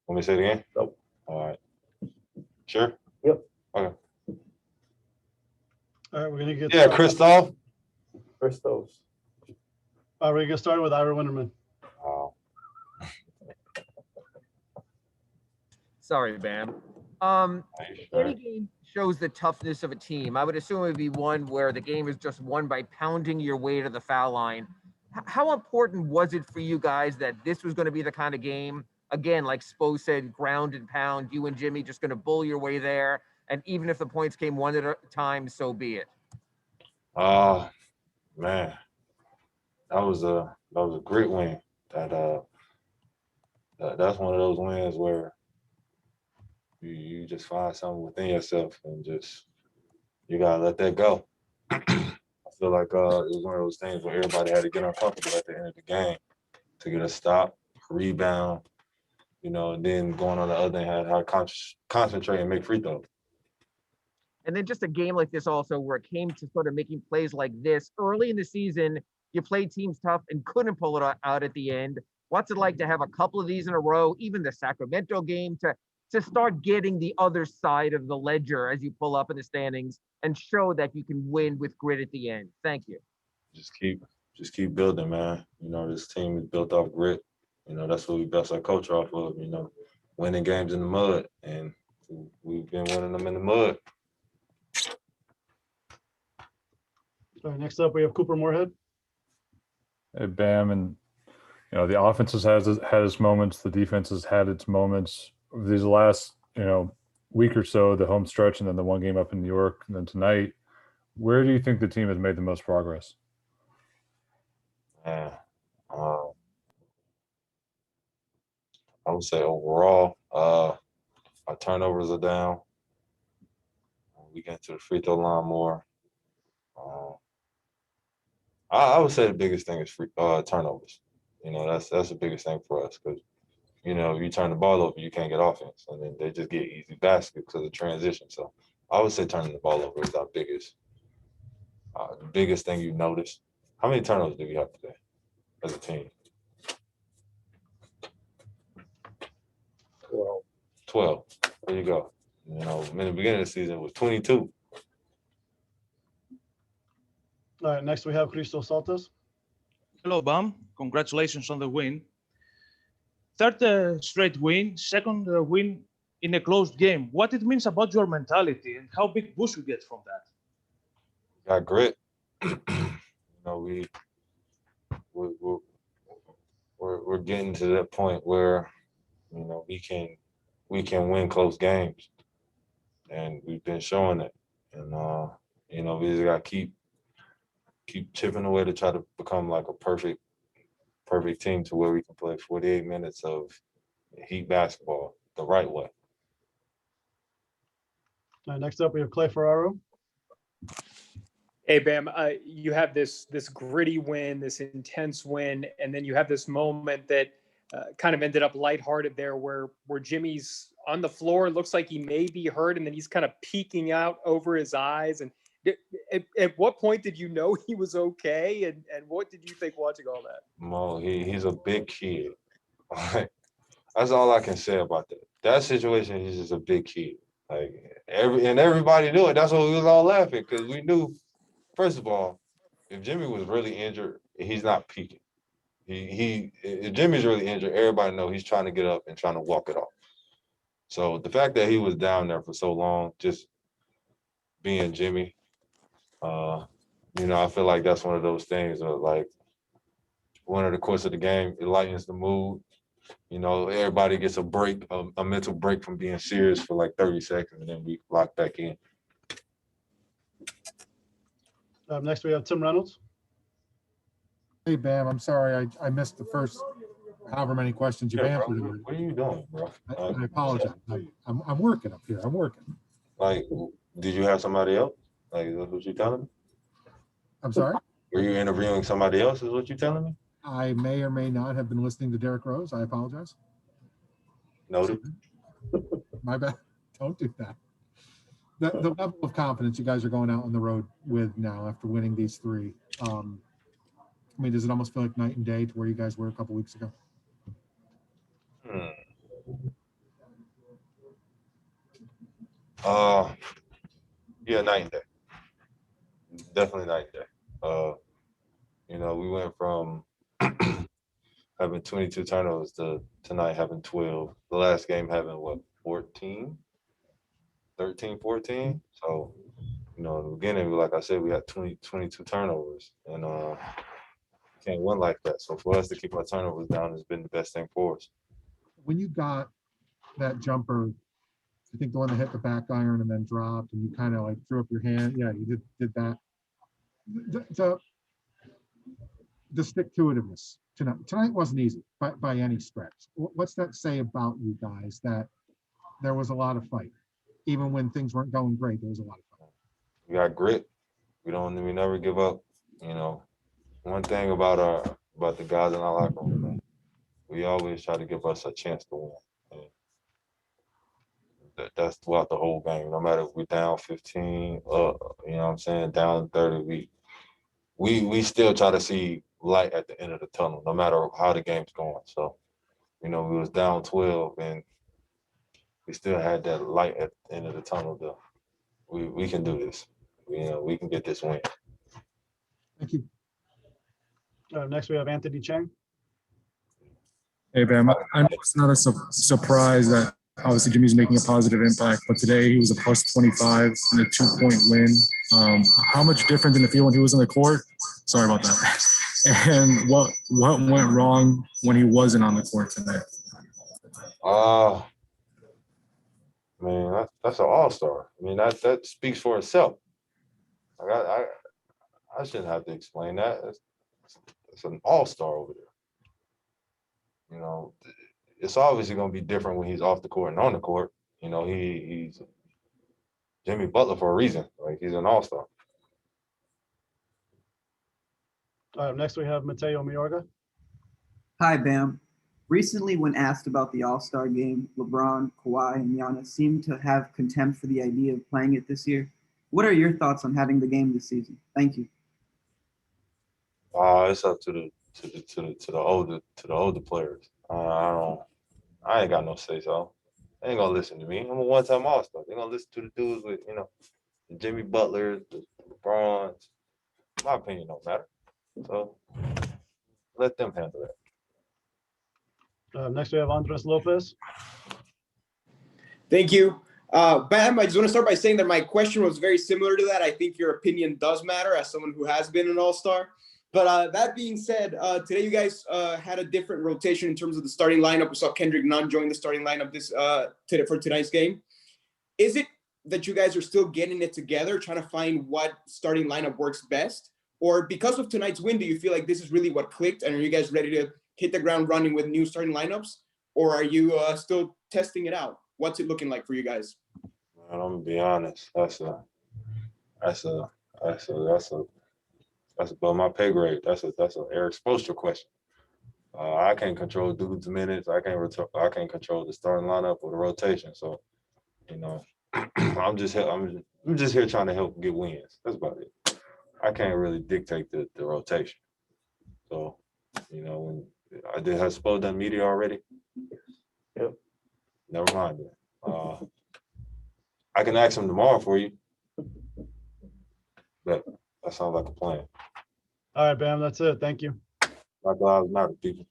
Want me to say it again? Nope. All right. Sure? Yep. Okay. All right, we're gonna get Christoph. Christos. We're gonna get started with Ira Winterman. Oh. Sorry, Bam. Any game shows the toughness of a team. I would assume it would be one where the game is just won by pounding your way to the foul line. How important was it for you guys that this was going to be the kind of game, again, like Spo said, ground and pound, you and Jimmy just going to bull your way there, and even if the points came one at a time, so be it? Man, that was a great win. That's one of those wins where you just find something within yourself and just you gotta let that go. I feel like it was one of those things where everybody had to get uncomfortable at the end of the game to get a stop, rebound, and then going on the other hand, how to concentrate and make free throws. And then just a game like this also where it came to sort of making plays like this early in the season, you played teams tough and couldn't pull it out at the end. What's it like to have a couple of these in a row, even the Sacramento game, to start getting the other side of the ledger as you pull up in the standings and show that you can win with grit at the end? Thank you. Just keep building, man. This team is built off grit. That's what we best our culture off of, winning games in the mud. And we've been winning them in the mud. All right, next up, we have Cooper Moorhead. Hey, Bam, and the offense has had its moments, the defense has had its moments. These last week or so, the home stretch, and then the one game up in New York, and then tonight, where do you think the team has made the most progress? Yeah, I would say overall, our turnovers are down. We get to the free throw line more. I would say the biggest thing is turnovers. That's the biggest thing for us because, if you turn the ball over, you can't get offense, and then they just get easy baskets because of transition. So I would say turning the ball over is our biggest thing you notice. How many turnovers do we have today as a team? 12. There you go. In the beginning of the season, it was 22. All right, next we have Christos Saltas. Hello, Bam. Congratulations on the win. Third straight win, second win in a closed game. What it means about your mentality and how big boost you get from that? Got grit. We're getting to that point where we can win close games, and we've been showing it. And we just got to keep chipping away to try to become like a perfect team to where we can play 48 minutes of Heat basketball the right way. All right, next up, we have Clay Ferraro. Hey, Bam, you have this gritty win, this intense win, and then you have this moment that kind of ended up lighthearted there where Jimmy's on the floor. It looks like he may be hurt, and then he's kind of peeking out over his eyes. And at what point did you know he was okay? And what did you think watching all that? Mo, he's a big kid. That's all I can say about that. That situation, he's just a big kid. Everybody knew it. That's why we was all laughing because we knew. First of all, if Jimmy was really injured, he's not peaking. If Jimmy's really injured, everybody knows he's trying to get up and trying to walk it off. So the fact that he was down there for so long, just being Jimmy, I feel like that's one of those things of like one of the course of the game, it lightens the mood. Everybody gets a break, a mental break from being serious for like 30 seconds, and then we lock back in. Next, we have Tim Reynolds. Hey, Bam, I'm sorry. I missed the first however many questions you've answered. What are you doing, bro? I apologize. I'm working up here. I'm working. Like, did you have somebody else? Like, is that what you're telling me? I'm sorry? Were you interviewing somebody else, is what you're telling me? I may or may not have been listening to Derrick Rose. I apologize. Noted. My bad. Don't do that. The level of confidence you guys are going out on the road with now after winning these three, does it almost feel like night and day to where you guys were a couple weeks ago? Yeah, night and day. Definitely night and day. We went from having 22 turnovers to tonight having 12. The last game having what, 14? 13, 14? So, in the beginning, like I said, we had 22 turnovers, and can't win like that. So for us to keep our turnovers down has been the best thing for us. When you got that jumper, I think the one that hit the back iron and then dropped, and you kind of like threw up your hand. Yeah, you did that. The stick-to-itiveness tonight wasn't easy by any stretch. What's that say about you guys, that there was a lot of fight, even when things weren't going great? There was a lot of fight. We got grit. We never give up. One thing about the guys in our locker room, man, we always try to give us a chance to win. And that's throughout the whole game. No matter if we're down 15, down 30, we still try to see light at the end of the tunnel, no matter how the game's going. So, we was down 12 and we still had that light at the end of the tunnel though. We can do this. We can get this win. Thank you. Next, we have Anthony Chang. Hey, Bam. I know it's not a surprise that obviously Jimmy's making a positive impact, but today he was a plus 25 and a 2-point win. How much different than the field when he was on the court? Sorry about that. And what went wrong when he wasn't on the court today? That's an all-star. That speaks for itself. Like I shouldn't have to explain that. It's an all-star over there. It's obviously going to be different when he's off the court and on the court. He's Jimmy Butler for a reason. Like, he's an all-star. Next, we have Mateo Mayorga. Hi, Bam. Recently, when asked about the All-Star game, LeBron, Kawhi, and Giannis seemed to have contempt for the idea of playing it this year. What are your thoughts on having the game this season? Thank you. It's up to the older players. I ain't got no say so. They ain't gonna listen to me. I'm a one-time all-star. They're gonna listen to the dudes with, the Jimmy Butlers, the LeBrons. My opinion don't matter. So let them handle that. Next, we have Andres Lopez. Thank you. Bam, I just want to start by saying that my question was very similar to that. I think your opinion does matter as someone who has been an all-star. But that being said, today you guys had a different rotation in terms of the starting lineup. We saw Kendrick Nunn join the starting lineup for tonight's game. Is it that you guys are still getting it together, trying to find what starting lineup works best? Or because of tonight's win, do you feel like this is really what clicked? And are you guys ready to hit the ground running with new starting lineups? Or are you still testing it out? What's it looking like for you guys? Man, I'm gonna be honest. That's above my pay grade. That's an Eric Spoelstra question. I can't control dudes' minutes. I can't control the starting lineup or the rotation. So, I'm just here trying to help get wins. That's about it. I can't really dictate the rotation. So, when has Spo done media already? Yep. Never mind that. I can ask him tomorrow for you. But that sounds like a plan. All right, Bam, that's it. Thank you. Black Lives Matter, people.